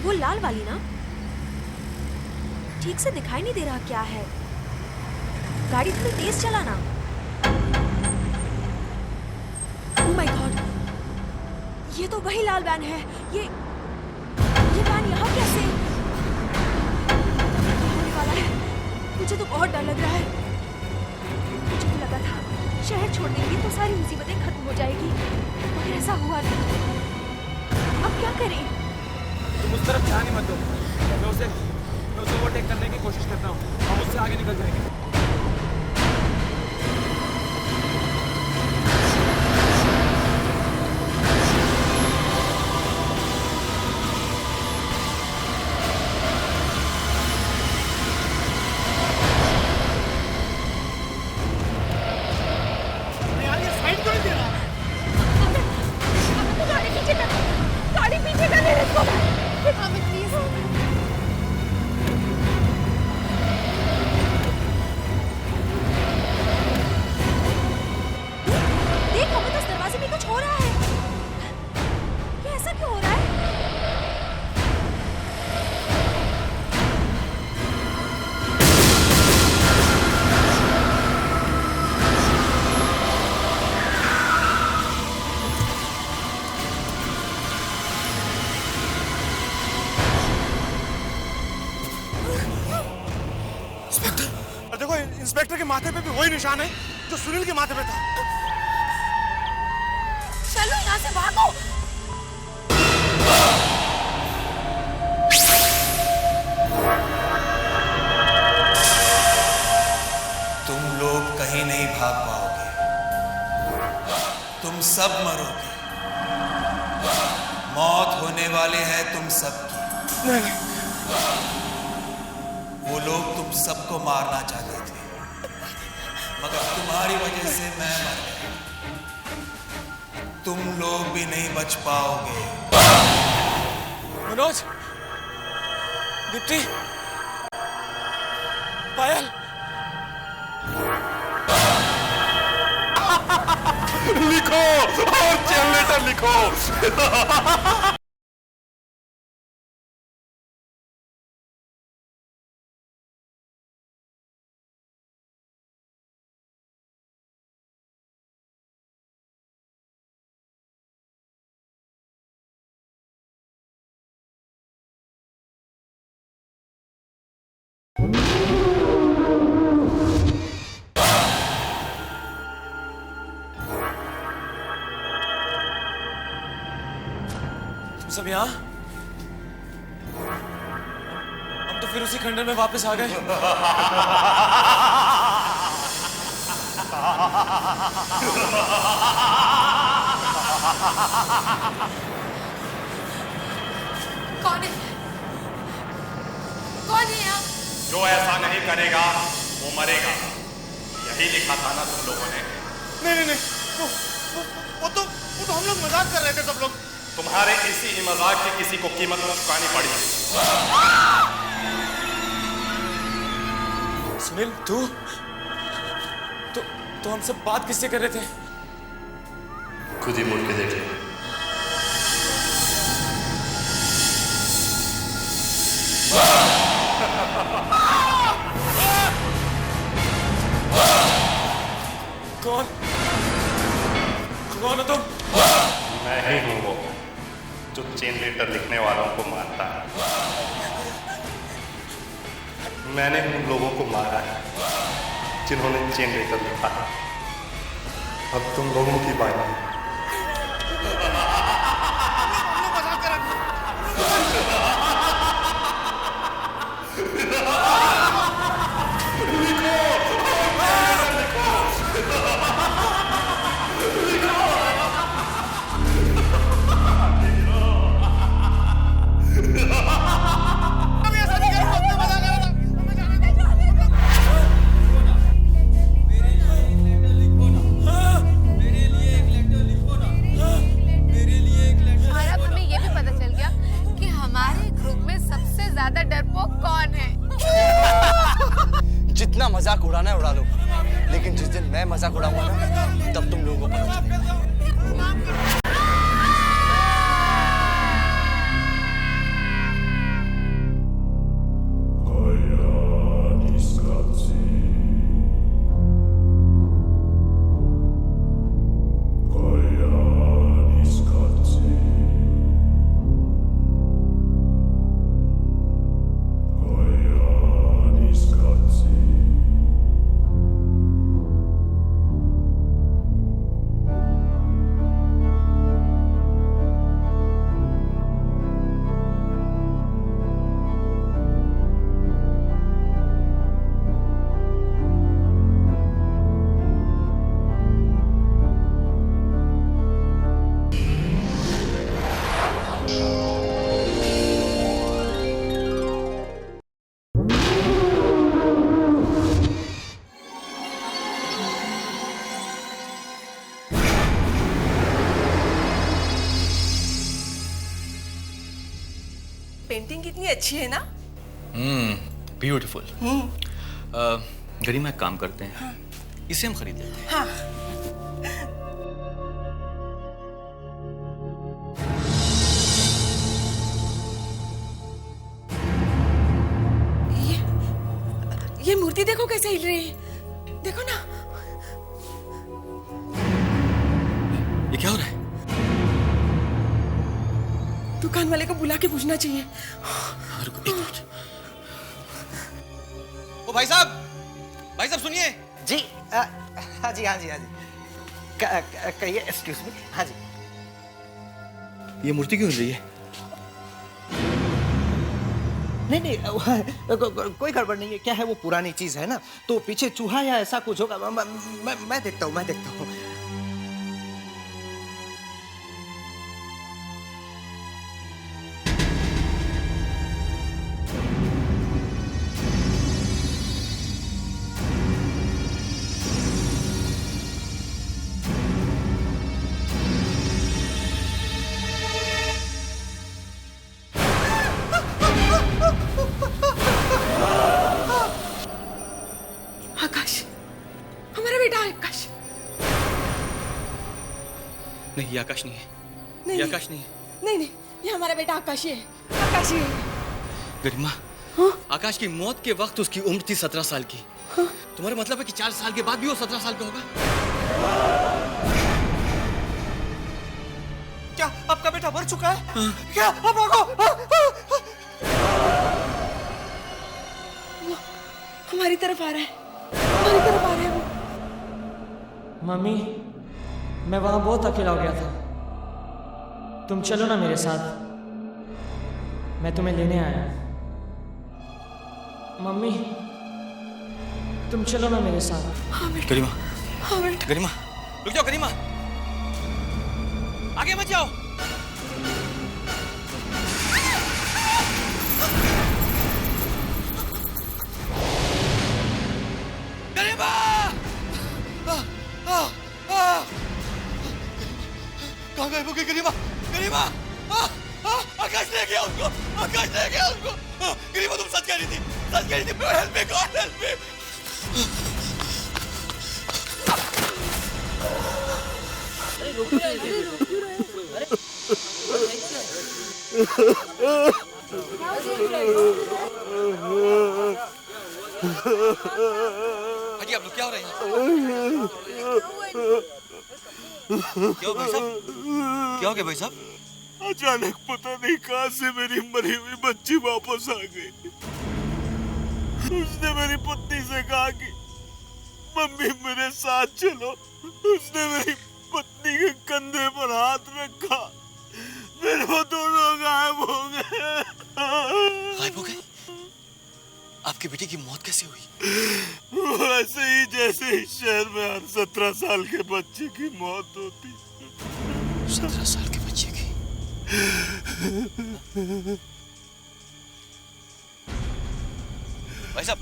Speaker 11: वो लाल वाली ना? ठीक से दिखाई नहीं दे रहा क्या है। गाड़ी थोड़ी तेज चलाना। ओह माय गॉड, ये तो वही लाल वैन है। ये वैन यहाँ कैसे? क्या होने वाला है? मुझे तो बहुत डर लग रहा है। मुझे तो लगा था शहर छोड़ देंगे तो सारी मुसीबतें खत्म हो जाएगी, मगर ऐसा हुआ नहीं। अब क्या करें?
Speaker 10: तुम उस तरफ ध्यान ही मत दो। मैं उसे ओवरटेक करने की कोशिश करता हूँ। हम उससे आगे निकल जाएंगे।
Speaker 6: यार ये साइड क्यों नहीं दे रहा?
Speaker 5: गाड़ी पीछे कर ले इसको।
Speaker 3: अमित प्लीज।
Speaker 11: देख अमित, उस दरवाजे में कुछ हो रहा है। ये ऐसा क्यों हो रहा है?
Speaker 6: और देखो इंस्पेक्टर के माथे पे भी वही निशान है जो सुनील के माथे पे था।
Speaker 11: चलो यहाँ से भागो।
Speaker 1: तुम लोग कहीं नहीं भाग पाओगे। तुम सब मरोगे। मौत होने वाले हैं तुम सबकी। वो लोग तुम सबको मारना चाहते थे, मगर तुम्हारी वजह से मैं मर गया। तुम लोग भी नहीं बच पाओगे।
Speaker 10: मनोज, दीप्ति, पायल,
Speaker 9: लिखो और चेन लेटर लिखो।
Speaker 10: सब यहाँ? हम तो फिर उसी खंडर में वापस आ गए।
Speaker 3: कौन है? कौन है यहाँ?
Speaker 9: जो ऐसा नहीं करेगा वो मरेगा, यही लिखा था ना तुम लोगों ने?
Speaker 6: नहीं वो तो हम लोग मजाक कर रहे थे सब लोग।
Speaker 9: तुम्हारे इसी ही मजाक की किसी को कीमत चुकानी पड़ी।
Speaker 10: सुनील, तू हमसे बात किससे कर रहे थे?
Speaker 9: खुद ही मुड़ के देख ले।
Speaker 10: कौन हो तुम?
Speaker 9: मैं ही हूँ वो जो चेन लेटर लिखने वालों को मारता है। मैंने उन लोगों को मारा है जिन्होंने चेन लेटर लिखा है। अब तुम लोगों की बारी है। लिखो
Speaker 3: ज्यादा डरपोक कौन है?
Speaker 2: जितना मजाक उड़ाना है उड़ा लो, लेकिन जिस दिन मैं मजाक उड़ाऊंगा ना, तब तुम लोगों को पता चलेगा।
Speaker 5: पेंटिंग कितनी अच्छी है ना?
Speaker 12: ब्यूटीफुल। गरिमा एक काम करते हैं, हाँ। इसे हम खरीद लेते हैं।
Speaker 5: हाँ। ये मूर्ति देखो कैसे हिल रही है, देखो ना।
Speaker 12: ये क्या हो रहा है?
Speaker 5: दुकान वाले को बुला के पूछना चाहिए।
Speaker 8: ओ भाई साहब सुनिए।
Speaker 2: जी हाँ जी हाँ जी हाँ जी, कहिए। Excuse me. हाँ जी,
Speaker 12: ये मूर्ति क्यों हिल रही है?
Speaker 2: नहीं कोई गड़बड़ नहीं है। क्या है, वो पुरानी चीज है ना, तो पीछे चूहा या ऐसा कुछ होगा। मैं देखता हूँ।
Speaker 5: आकाश, हमारा बेटा आकाश।
Speaker 12: नहीं, ये आकाश नहीं है।
Speaker 5: नहीं,
Speaker 12: ये आकाश नहीं है।
Speaker 5: नहीं, ये हमारा बेटा आकाश ही है। आकाश ही है।
Speaker 12: गरिमा,
Speaker 5: हाँ?
Speaker 12: आकाश की मौत के वक्त उसकी उम्र थी 17 साल की। हाँ? तुम्हारा मतलब है कि 4 साल के बाद भी वो 17 साल का होगा?
Speaker 2: क्या आपका बेटा मर चुका है? हाँ? क्या अब भागो।
Speaker 5: हमारी तरफ आ रहा है, हमारी तरफ आ रहा है वो।
Speaker 13: मम्मी, मैं वहां बहुत अकेला हो गया था, तुम चलो ना मेरे साथ, मैं तुम्हें लेने आया। मम्मी, तुम चलो ना मेरे साथ।
Speaker 5: हाँ बेटा।
Speaker 12: गरिमा,
Speaker 5: हाँ बेटा।
Speaker 12: गरिमा, रुक जाओ गरिमा, आगे मत जाओ। गरिमा! कहाँ गए वो गरिमा? गरिमा! आकाश ले गया उसको, आकाश ले गया उसको। गरिमा, तुम सच कह रही थी, सच कह रही थी। Help me God, help me. हाजी, आप लोग क्या हो रहे हैं? क्या हो भाई साहब? क्या हो गया भाई साहब?
Speaker 14: अचानक पता नहीं कहां से मेरी मरी हुई बच्ची वापस आ गई। उसने मेरी पत्नी से कहा कि मम्मी मेरे साथ चलो। उसने मेरी पत्नी के कंधे पर हाथ रखा, फिर वो दोनों गायब हो गए।
Speaker 12: गायब हो गए? आपकी बेटी की मौत कैसे हुई?
Speaker 14: वैसे ही जैसे इस शहर में हर 17 साल के बच्चे की मौत होती।
Speaker 12: 17 साल के बच्चे की? भाई साहब,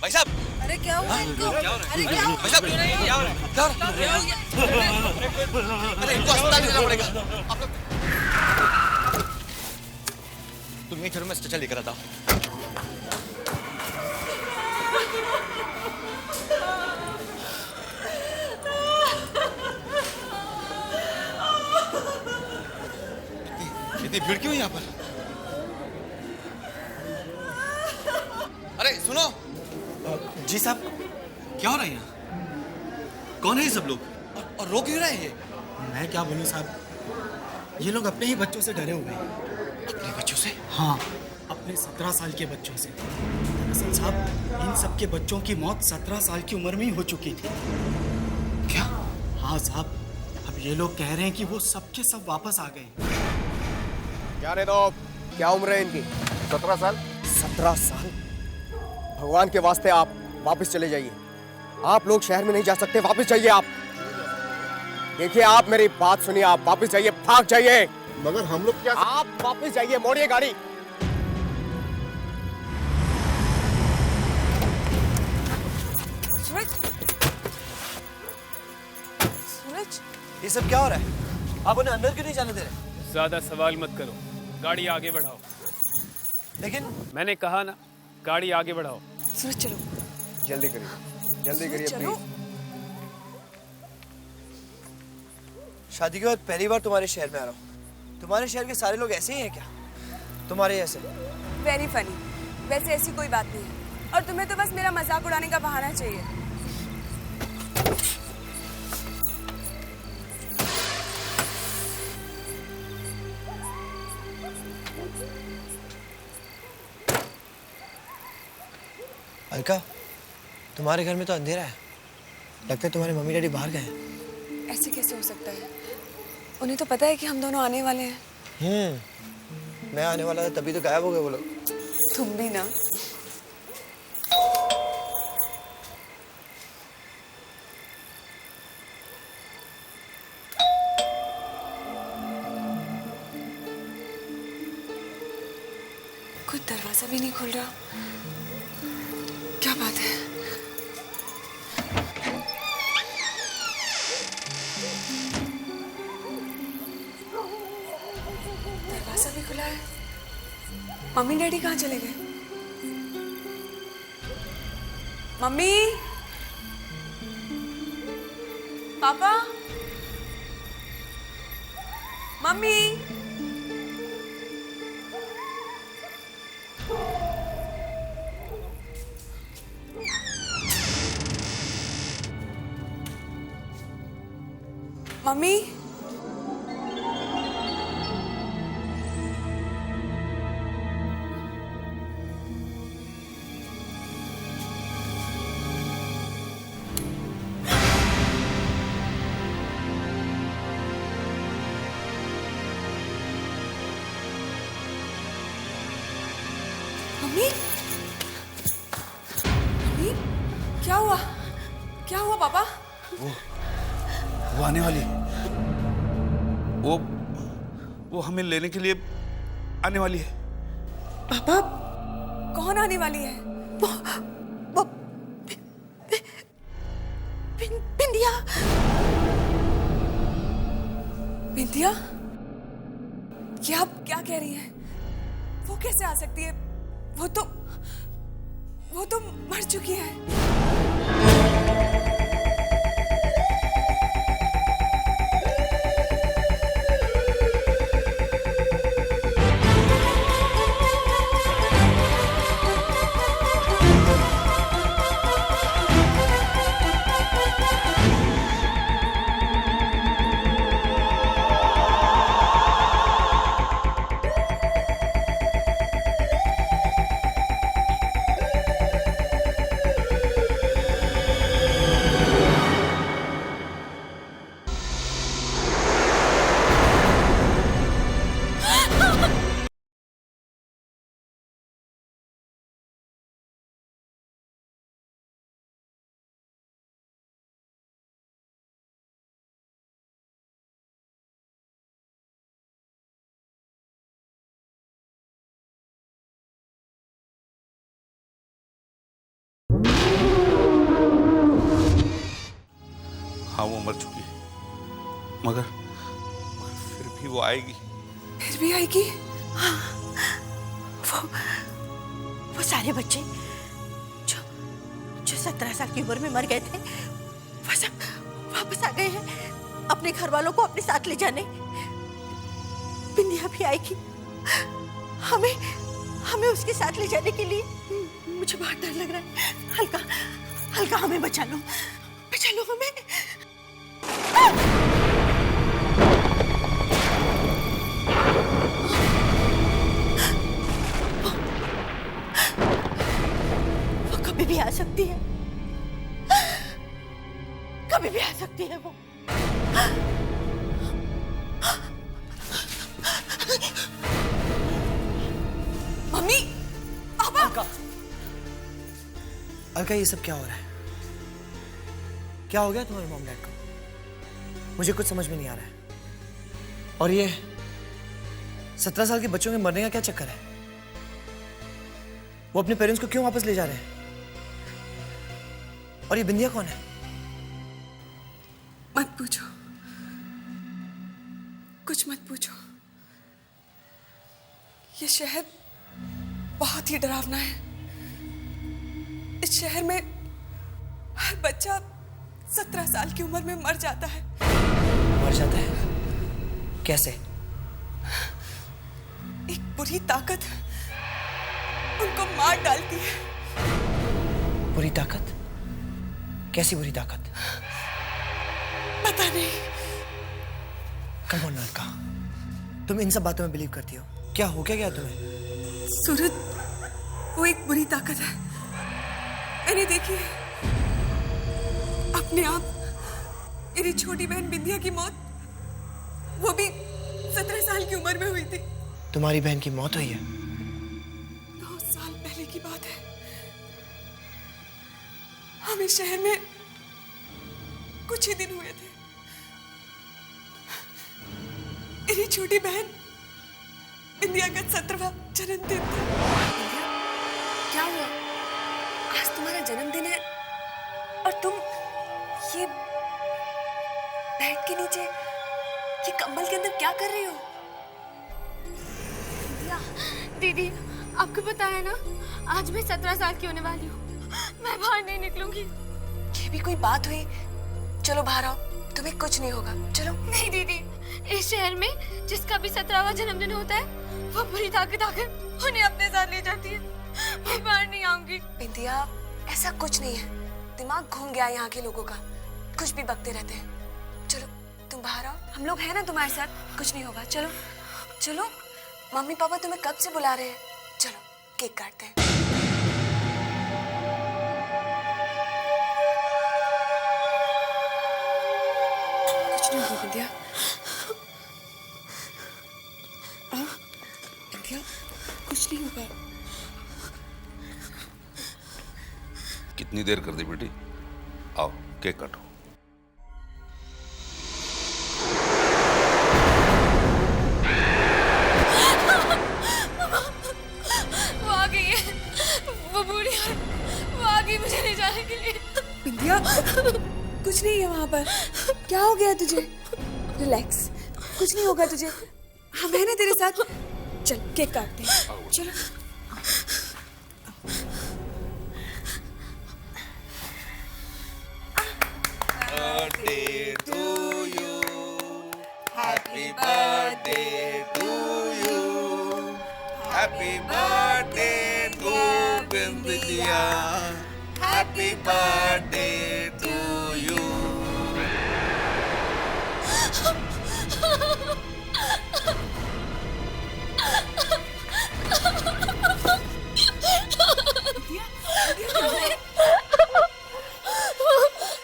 Speaker 12: भाई साहब!
Speaker 5: अरे क्या हुआ इनको?
Speaker 12: अरे क्या हुआ? भाई साहब, क्या हो रहा है? क्या हो रहा है? अरे इनको अस्पताल ले जाना पड़ेगा। आप लोग
Speaker 2: नहीं चलो मैं स्ट्रेचर लेकर आता हूँ।
Speaker 12: इतनी भीड़ क्यों है यहाँ पर? अरे सुनो।
Speaker 2: जी साहब,
Speaker 12: क्या हो रहा है यहाँ? कौन है ये सब लोग और रो क्यों रहे हैं ये?
Speaker 6: मैं क्या बोलूं साहब, ये लोग अपने ही बच्चों से डरे हुए हैं।
Speaker 12: अपने बच्चों से?
Speaker 6: हाँ, अपने 17 साल के बच्चों से। दरअसल साहब, इन सब के बच्चों की मौत 17 साल की उम्र में ही हो चुकी थी।
Speaker 12: क्या?
Speaker 6: हाँ साहब, अब ये लोग कह रहे हैं कि वो सब के सब वापस आ गए।
Speaker 15: क्या रे दो, क्या उम्र है इनकी? 17 साल। 17 साल? भगवान के वास्ते आप वापस चले जाइए। आप लोग शहर में नहीं जा सकते, वापस जाइए आप। देखिए आप मेरी बात सुनिए, आप वापस जाइए, भाग जाइए। मगर हम लोग क्या? आप वापस जाइए, मोड़िए गाड़ी।
Speaker 5: सूरज,
Speaker 2: ये सब क्या हो रहा है? आप उन्हें अंदर क्यों नहीं जाने दे रहे?
Speaker 10: ज्यादा सवाल मत करो, गाड़ी आगे बढ़ाओ।
Speaker 2: लेकिन
Speaker 10: मैंने कहा ना, गाड़ी आगे बढ़ाओ।
Speaker 5: सूरज चलो,
Speaker 15: जल्दी करिए, जल्दी करिए
Speaker 5: चलो।
Speaker 15: प्लीज।
Speaker 2: शादी के बाद पहली बार तुम्हारे शहर में आ रहा हूँ। तुम्हारे शहर के सारे लोग ऐसे ही हैं क्या? तुम्हारे जैसे?
Speaker 16: Very funny. वैसे ऐसी कोई बात नहीं है, और तुम्हें तो बस मेरा मजाक उड़ाने का बहाना चाहिए।
Speaker 2: अलका, तुम्हारे घर में तो अंधेरा है। लगता है तुम्हारे मम्मी डैडी बाहर गए हैं।
Speaker 16: ऐसे कैसे हो सकता है? उन्हें तो पता है कि हम दोनों आने वाले हैं।
Speaker 2: मैं आने वाला था तभी तो गायब हो गए वो लोग।
Speaker 16: तुम भी ना। कुछ दरवाजा भी नहीं खुल रहा। क्या बात है? दरवाजा भी खुला है। मम्मी डैडी कहाँ चले गए? मम्मी, पापा, मम्मी। मम्मी, मम्मी, मम्मी, क्या हुआ? क्या हुआ पापा?
Speaker 12: वो आने वाली है। वो हमें लेने के लिए आने वाली है।
Speaker 16: पापा, कौन आने वाली है? वो बिंदिया। बिंदिया? क्या आप क्या कह रही हैं? वो कैसे आ सकती है? वो तो मर चुकी है।
Speaker 12: हाँ वो मर चुकी है, मगर फिर भी वो आएगी।
Speaker 16: फिर भी आएगी?
Speaker 17: वो सारे बच्चे जो 17 साल की उम्र में मर गए थे, वो सब वापस आ गए हैं अपने घर वालों को अपने साथ ले जाने। बिंदिया भी आएगी हमें उसके साथ ले जाने के लिए। मुझे बहुत डर लग रहा है। हल्का हमें बचा लो हमें। वो कभी भी आ सकती है, कभी भी आ सकती है वो।
Speaker 16: मम्मी, पापा।
Speaker 15: अलका, ये सब क्या हो रहा है? क्या हो गया तुम्हारे मॉम डैड को? मुझे कुछ समझ में नहीं आ रहा है। और ये 17 साल के बच्चों के मरने का क्या चक्कर है? वो अपने पेरेंट्स को क्यों वापस ले जा रहे हैं? और ये बिंदिया कौन है?
Speaker 16: मत पूछो, कुछ मत पूछो। ये शहर बहुत ही डरावना है। इस शहर में हर बच्चा 17 साल की उम्र में मर जाता है।
Speaker 15: मर जाता है? कैसे?
Speaker 16: एक बुरी ताकत उनको मार डालती है।
Speaker 15: बुरी ताकत? कैसी बुरी ताकत?
Speaker 16: पता नहीं।
Speaker 15: कम ऑन अलका, तुम इन सब बातों में बिलीव करती हो? क्या हो क्या गया तुम्हें?
Speaker 16: सूरज, वो एक बुरी ताकत है। मैंने देखी है अपने आप। मेरी छोटी बहन बिंदिया की मौत, वो भी 17 साल की उम्र में हुई थी।
Speaker 15: तुम्हारी बहन की मौत हुई है?
Speaker 16: 9 साल पहले की बात है। हम इस शहर में कुछ ही दिन हुए थे। मेरी छोटी बहन बिंदिया का 17वां जन्मदिन था। बिंदिया, क्या हुआ? आज तुम्हारा जन्मदिन है और तुम ये बेड के नीचे, ये कंबल के अंदर क्या कर रही हो?
Speaker 11: दीदी, आपको पता है ना, आज मैं 17 साल की होने वाली हूँ। मैं बाहर नहीं निकलूंगी।
Speaker 16: ये भी कोई बात हुई? चलो बाहर आओ, तुम्हें कुछ नहीं होगा। चलो।
Speaker 11: नहीं दीदी, इस शहर में जिसका भी 17वां जन्मदिन होता है, वो बुरी ताकत आकर उन्हें अपने साथ ले जाती है। मैं बाहर नहीं आऊंगी।
Speaker 16: बिंदिया, ऐसा कुछ नहीं है। दिमाग घूम गया यहाँ के लोगों का, कुछ भी बकते रहते हैं। चलो तुम बाहर आओ, हम लोग हैं ना तुम्हारे साथ, कुछ नहीं होगा। चलो चलो, मम्मी पापा तुम्हें कब से बुला रहे हैं। चलो केक काटते हैं। कुछ नहीं होगा बिंदिया। बिंदिया, कुछ नहीं होगा।
Speaker 18: कितनी देर कर दी बेटी? आओ केक काटो।
Speaker 11: वो आ गई है, वो बूढ़ी है, वो आ गई मुझे ले जाने के लिए।
Speaker 16: बिंदिया, कुछ नहीं है वहां पर। क्या हो गया तुझे? रिलैक्स, कुछ नहीं होगा तुझे। हम हैं ना तेरे साथ। चल केक काटते हैं। चलो।
Speaker 12: Birthday to you, happy birthday to you, happy birthday to Bindiya, happy birthday to you.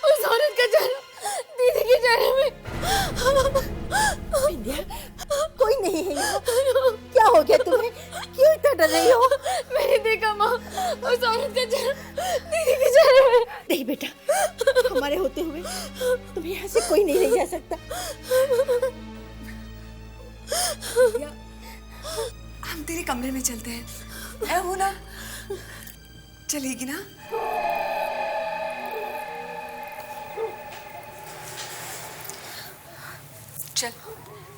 Speaker 11: उस औरत का चेहरा दीदी के चेहरे में।
Speaker 17: बिंदिया, कोई नहीं है यहाँ। क्या हो गया तुम्हें? क्यों इतना डर रही हो?
Speaker 11: मैंने देखा माँ, उस औरत का चेहरा दीदी के चेहरे में।
Speaker 17: नहीं बेटा, हमारे होते हुए तुम्हें यहाँ से कोई नहीं ले जा सकता।
Speaker 16: हम तेरे कमरे में चलते हैं। है वो ना? चलेगी ना? चल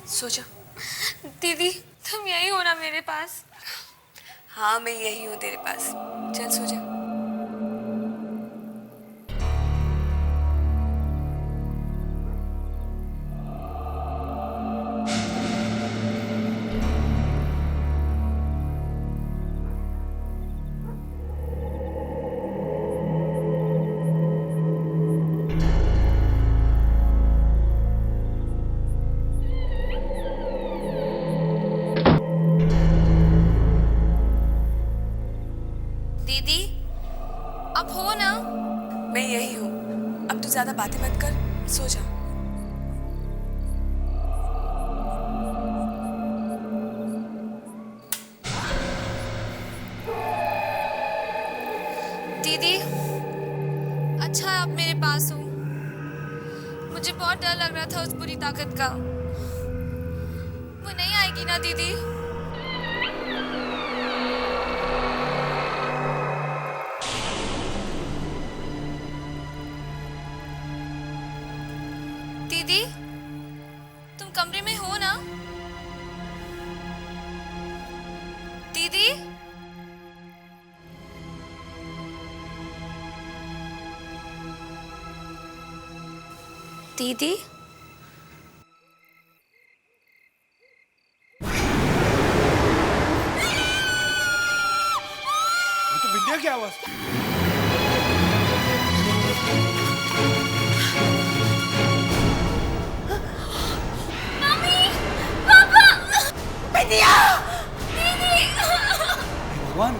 Speaker 16: सो जा।
Speaker 11: दीदी, तुम यही हो ना मेरे पास?
Speaker 16: हाँ मैं यही हूँ तेरे पास, चल सो जा।
Speaker 5: दीदी अब हो ना?
Speaker 16: मैं यही हूँ, अब तू ज्यादा बातें मत कर, सो जा।
Speaker 5: दीदी अच्छा आप मेरे पास हो। मुझे बहुत डर लग रहा था उस बुरी ताकत का। वो नहीं आएगी ना दीदी? दीदी तुम कमरे में हो ना? दीदी दीदी
Speaker 6: ये तो विद्या की आवाज।
Speaker 17: विद्या!
Speaker 5: दीदी
Speaker 6: भगवान,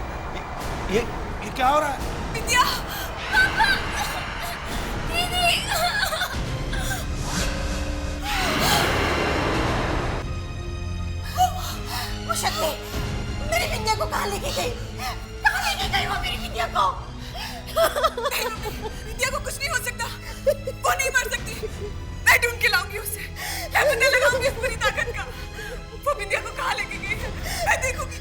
Speaker 6: ये क्या हो रहा है?
Speaker 16: विद्या!
Speaker 5: दीदी
Speaker 17: वो शक्ति मेरी विद्या को कहाँ लेके गई? कहाँ लेके गई वो मेरी विद्या को?
Speaker 16: नहीं मम्मी, विद्या को कुछ नहीं हो सकता, वो नहीं मर सकती। मैं ढूंढ के लाऊंगी उसे, मैं पता लगाऊंगी उस बुरी ताकत का। वो विद्या को कहाँ लेके गई है, मैं देखूंगी।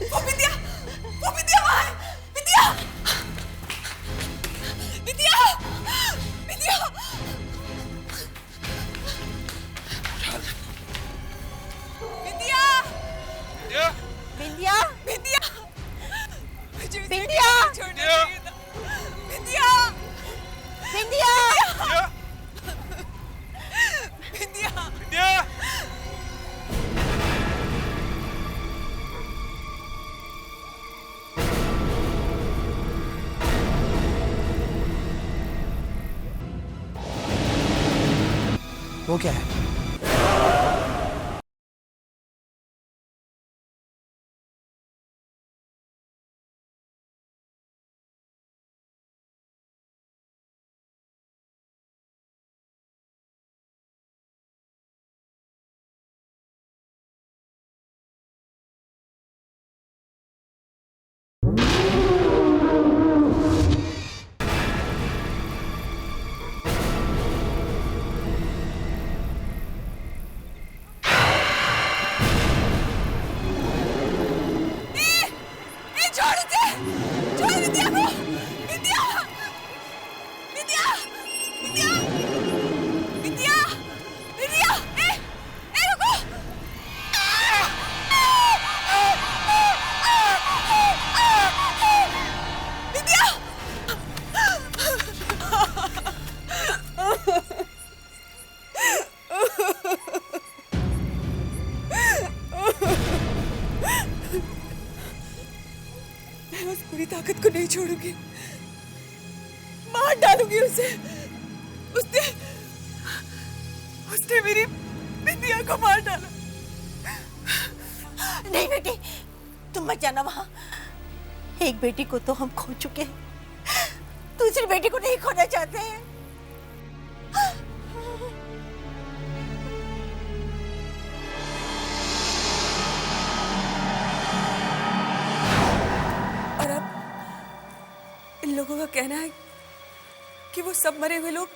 Speaker 16: वो विद्या वहाँ है। विद्या! विद्या! विद्या! विद्या!
Speaker 17: विद्या!
Speaker 16: विद्या! मुझे उसे
Speaker 17: विद्या!
Speaker 16: छोड़ना चाहिए था। विद्या!
Speaker 17: विद्या!
Speaker 16: विद्या!
Speaker 6: वो क्या है?
Speaker 16: पूरी ताकत को नहीं छोड़ूंगी, मार डालूंगी उसे। उसने मेरी विद्या को मार डाला।
Speaker 17: नहीं बेटी, तुम मत जाना वहां। एक बेटी को तो हम खो चुके हैं, दूसरी बेटी को नहीं खोना चाहते हैं।
Speaker 16: और अब इन लोगों का कहना है कि वो सब मरे हुए लोग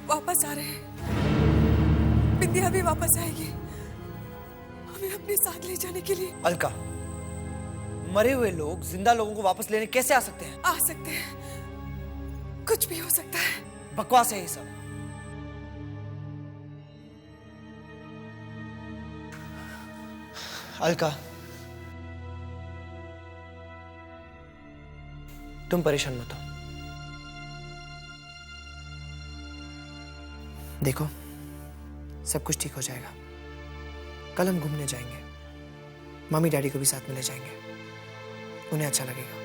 Speaker 16: वापस आ रहे हैं। विद्या भी वापस आएगी, हमें अपने साथ ले जाने के लिए।
Speaker 19: अलका, मरे हुए लोग जिंदा लोगों को वापस लेने कैसे आ सकते हैं?
Speaker 16: आ सकते हैं, कुछ भी हो सकता है।
Speaker 19: बकवास है ये सब। अलका, तुम परेशान मत हो। देखो, सब कुछ ठीक हो जाएगा। कल हम घूमने जाएंगे, मम्मी डैडी को भी साथ में ले जाएंगे, उन्हें अच्छा लगेगा।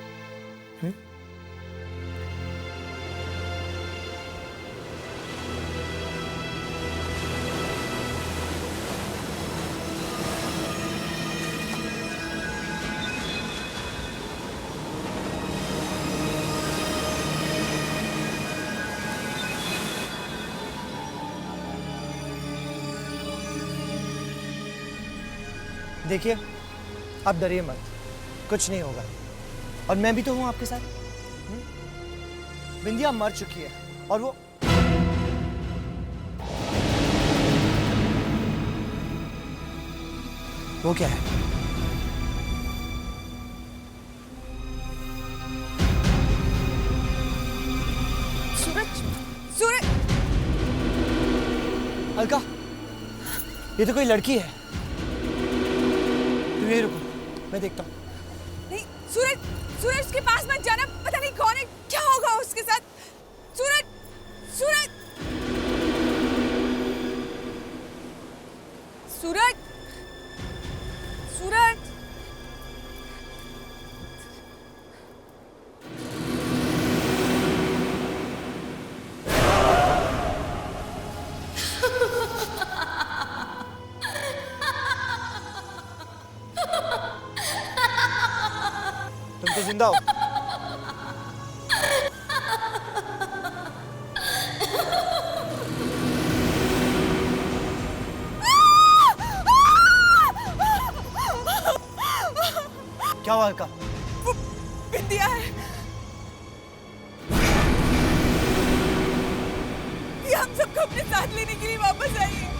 Speaker 19: देखिए, आप डरिए मत, कुछ नहीं होगा। और मैं भी तो हूं आपके साथ। बिंदिया मर चुकी है और वो क्या है?
Speaker 16: सूरज, सूरज!
Speaker 19: अलका, ये तो कोई लड़की है। तुम यहीं रुको, मैं देखता हूँ।
Speaker 16: नहीं, सूरज, सूरज उसके पास मत जाना, पता नहीं कौन है, क्या होगा उसके साथ। सूरज, सूरज, सूरज, सूरज!
Speaker 19: तुम तो जिंदा हो। क्या हुआ अलका?
Speaker 16: वो बिंदिया है। ये हम सबको अपने साथ लेने के लिए वापस आई है।